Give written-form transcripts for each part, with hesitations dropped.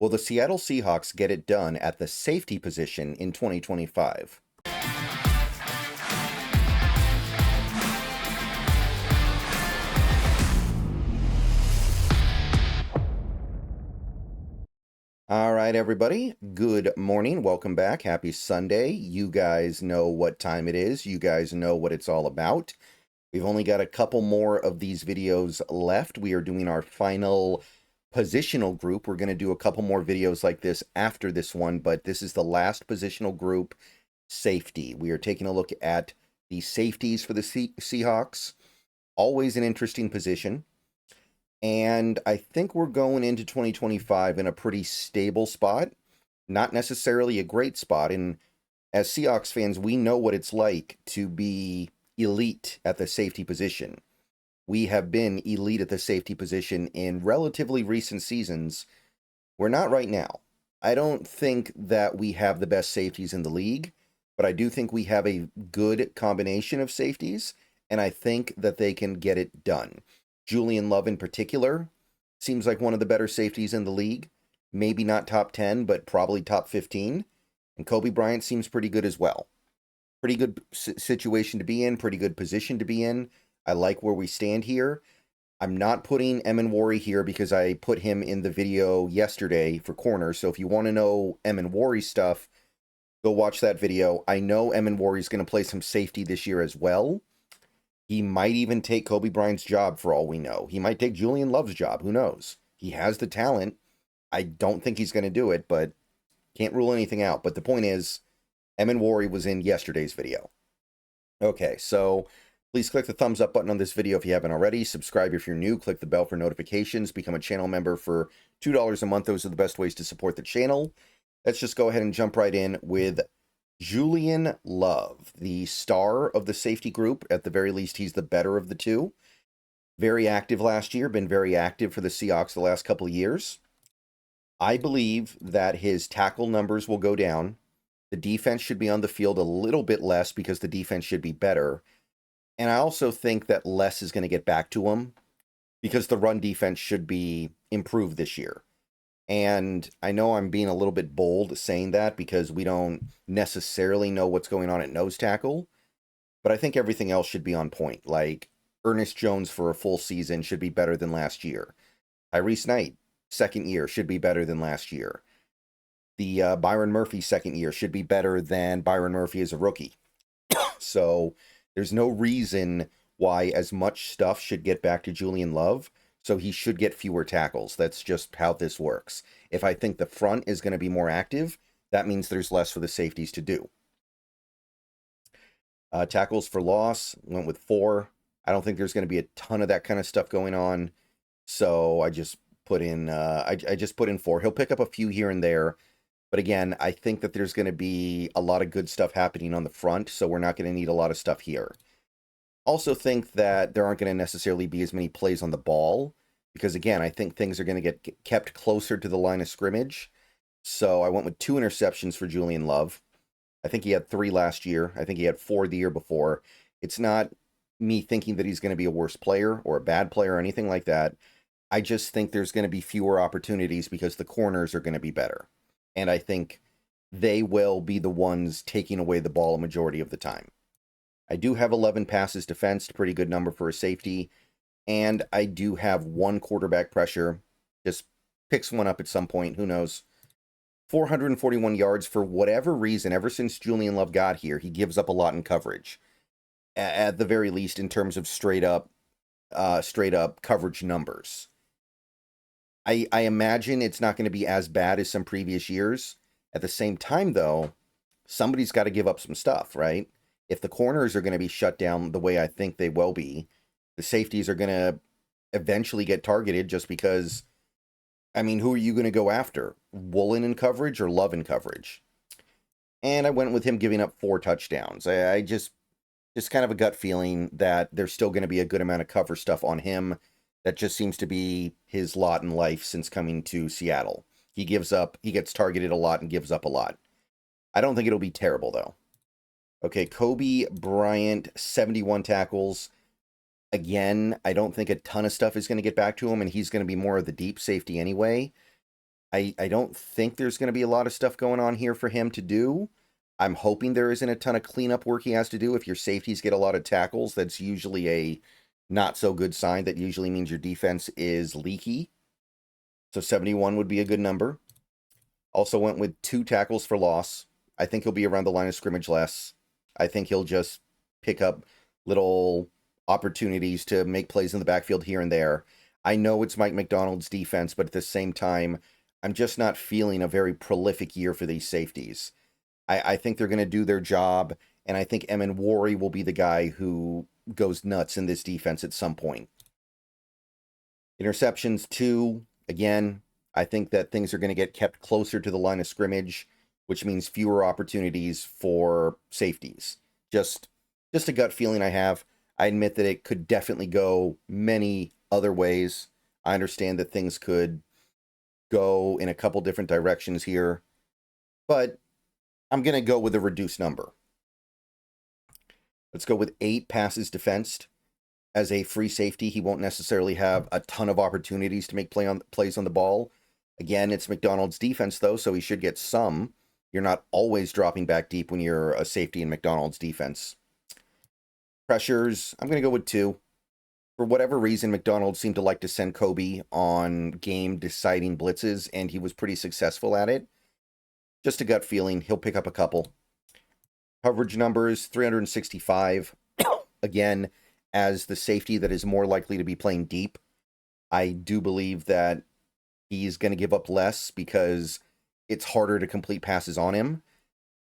Will the Seattle Seahawks get it done at the safety position in 2025? All right, everybody. Good morning. Welcome back. Happy Sunday. You guys know what time it is. You guys know what it's all about. We've only got a couple more of these videos left. We are doing our final positional group. We're going to do a couple more videos like this after this one, but this is the last positional group, safety. We are taking a look at the safeties for the Seahawks. Always an interesting position. And I think we're going into 2025 in a pretty stable spot. Not necessarily a great spot. And as Seahawks fans, we know what it's like to be elite at the safety position. We have been elite at the safety position in relatively recent seasons. We're not right now. I don't think that we have the best safeties in the league, but I do think we have a good combination of safeties, and I think that they can get it done. Julian Love in particular seems like one of the better safeties in the league. Maybe not top 10, but probably top 15. And Kobe Bryant seems pretty good as well. Pretty good situation to be in, pretty good position to be in. I like where we stand here. I'm not putting Emin Wari here because I put him in the video yesterday for corner. So if you want to know Emin Wari stuff, go watch that video. I know Emin Wari is going to play some safety this year as well. He might even take Kobe Bryant's job for all we know. He might take Julian Love's job. Who knows? He has the talent. I don't think he's going to do it, but can't rule anything out. But the point is, Emin Wari was in yesterday's video. Okay, so please click the thumbs up button on this video if you haven't already. Subscribe if you're new. Click the bell for notifications. Become a channel member for $2 a month. Those are the best ways to support the channel. Let's just go ahead and jump right in with Julian Love, the star of the safety group. At the very least, he's the better of the two. Very active last year, been very active for the Seahawks the last couple of years. I believe that his tackle numbers will go down. The defense should be on the field a little bit less because the defense should be better. And I also think that less is going to get back to him because the run defense should be improved this year. And I know I'm being a little bit bold saying that because we don't necessarily know what's going on at nose tackle, but I think everything else should be on point. Like Ernest Jones for a full season should be better than last year. Tyrese Knight, second year, should be better than last year. The Byron Murphy second year should be better than Byron Murphy as a rookie. So there's no reason why as much stuff should get back to Julian Love. So he should get fewer tackles. That's just how this works. If I think the front is going to be more active, that means there's less for the safeties to do. Tackles for loss, went with 4. I don't think there's going to be a ton of that kind of stuff going on. So I just put in, I just put in 4. He'll pick up a few here and there. But again, I think that there's going to be a lot of good stuff happening on the front. So we're not going to need a lot of stuff here. Also think that there aren't going to necessarily be as many plays on the ball because, again, I think things are going to get kept closer to the line of scrimmage. So I went with 2 interceptions for Julian Love. I think he had 3 last year. I think he had 4 the year before. It's not me thinking that he's going to be a worse player or a bad player or anything like that. I just think there's going to be fewer opportunities because the corners are going to be better. And I think they will be the ones taking away the ball a majority of the time. I do have 11 passes defensed, pretty good number for a safety. And I do have 1 quarterback pressure. Just picks one up at some point, who knows. 441 yards for whatever reason. Ever since Julian Love got here, he gives up a lot in coverage. At the very least, in terms of straight up coverage numbers. I imagine it's not going to be as bad as some previous years. At the same time, though, somebody's got to give up some stuff, right? If the corners are going to be shut down the way I think they will be, the safeties are going to eventually get targeted just because, I mean, who are you going to go after? Woolen in coverage or Love in coverage? And I went with him giving up 4 touchdowns. I just kind of a gut feeling that there's still going to be a good amount of cover stuff on him. That just seems to be his lot in life since coming to Seattle. He gets targeted a lot and gives up a lot. I don't think it'll be terrible, though. Okay, Kobe Bryant, 71 tackles. Again, I don't think a ton of stuff is going to get back to him, and he's going to be more of the deep safety anyway. I don't think there's going to be a lot of stuff going on here for him to do. I'm hoping there isn't a ton of cleanup work he has to do. If your safeties get a lot of tackles, that's usually a not so good sign. That usually means your defense is leaky. So 71 would be a good number. Also went with 2 tackles for loss. I think he'll be around the line of scrimmage less. I think he'll just pick up little opportunities to make plays in the backfield here and there. I know it's Mike McDonald's defense, but at the same time, I'm just not feeling a very prolific year for these safeties. I think they're going to do their job, and I think Emin Wari will be the guy who goes nuts in this defense at some point. Interceptions, 2. Again, I think that things are going to get kept closer to the line of scrimmage, which means fewer opportunities for safeties. Just a gut feeling I have. I admit that it could definitely go many other ways. I understand that things could go in a couple different directions here, but I'm going to go with a reduced number. Let's go with 8 passes defensed. As a free safety, he won't necessarily have a ton of opportunities to make plays on the ball. Again, it's McDonald's defense, though, so he should get some. You're not always dropping back deep when you're a safety in McDonald's defense. Pressures, I'm going to go with 2. For whatever reason, McDonald seemed to like to send Kobe on game-deciding blitzes, and he was pretty successful at it. Just a gut feeling, he'll pick up a couple. Coverage numbers, 365. Again, as the safety that is more likely to be playing deep, I do believe that he's going to give up less because it's harder to complete passes on him.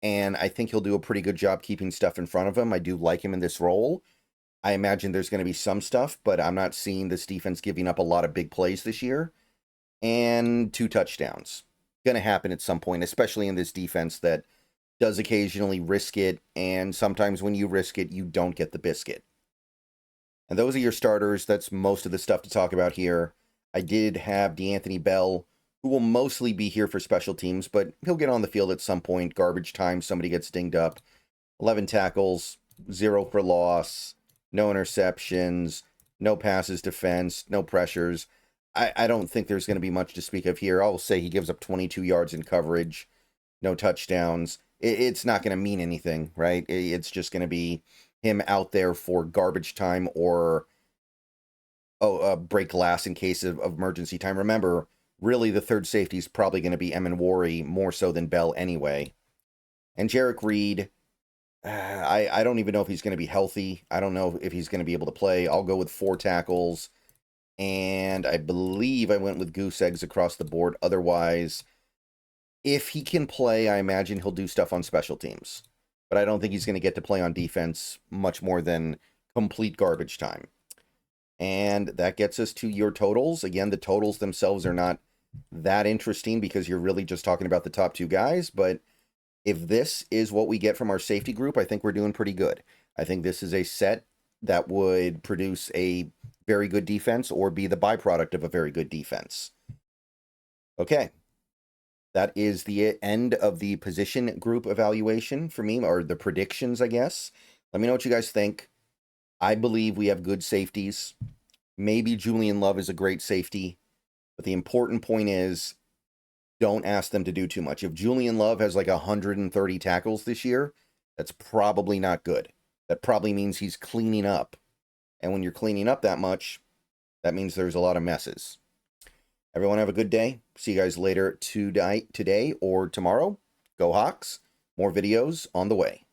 And I think he'll do a pretty good job keeping stuff in front of him. I do like him in this role. I imagine there's going to be some stuff, but I'm not seeing this defense giving up a lot of big plays this year. And 2 touchdowns. Going to happen at some point, especially in this defense that does occasionally risk it, and sometimes when you risk it, you don't get the biscuit. And those are your starters. That's most of the stuff to talk about here. I did have DeAnthony Bell, who will mostly be here for special teams, but he'll get on the field at some point. Garbage time, somebody gets dinged up. 11 tackles, 0 for loss, no interceptions, no passes defense, no pressures. I don't think there's going to be much to speak of here. I'll say he gives up 22 yards in coverage, no touchdowns. It's not going to mean anything, right? It's just going to be him out there for garbage time or break glass in case of emergency time. Remember, really the third safety is probably going to be Emin Wari more so than Bell anyway. And Jarek Reed, I don't even know if he's going to be healthy. I don't know if he's going to be able to play. I'll go with 4 tackles. And I believe I went with goose eggs across the board. Otherwise, if he can play, I imagine he'll do stuff on special teams. But I don't think he's going to get to play on defense much more than complete garbage time. And that gets us to your totals. Again, the totals themselves are not that interesting because you're really just talking about the top 2 guys. But if this is what we get from our safety group, I think we're doing pretty good. I think this is a set that would produce a very good defense or be the byproduct of a very good defense. Okay. That is the end of the position group evaluation for me, or the predictions, I guess. Let me know what you guys think. I believe we have good safeties. Maybe Julian Love is a great safety, but the important point is don't ask them to do too much. If Julian Love has like 130 tackles this year, that's probably not good. That probably means he's cleaning up. And when you're cleaning up that much, that means there's a lot of messes. Everyone have a good day. See you guys later today or tomorrow. Go Hawks. More videos on the way.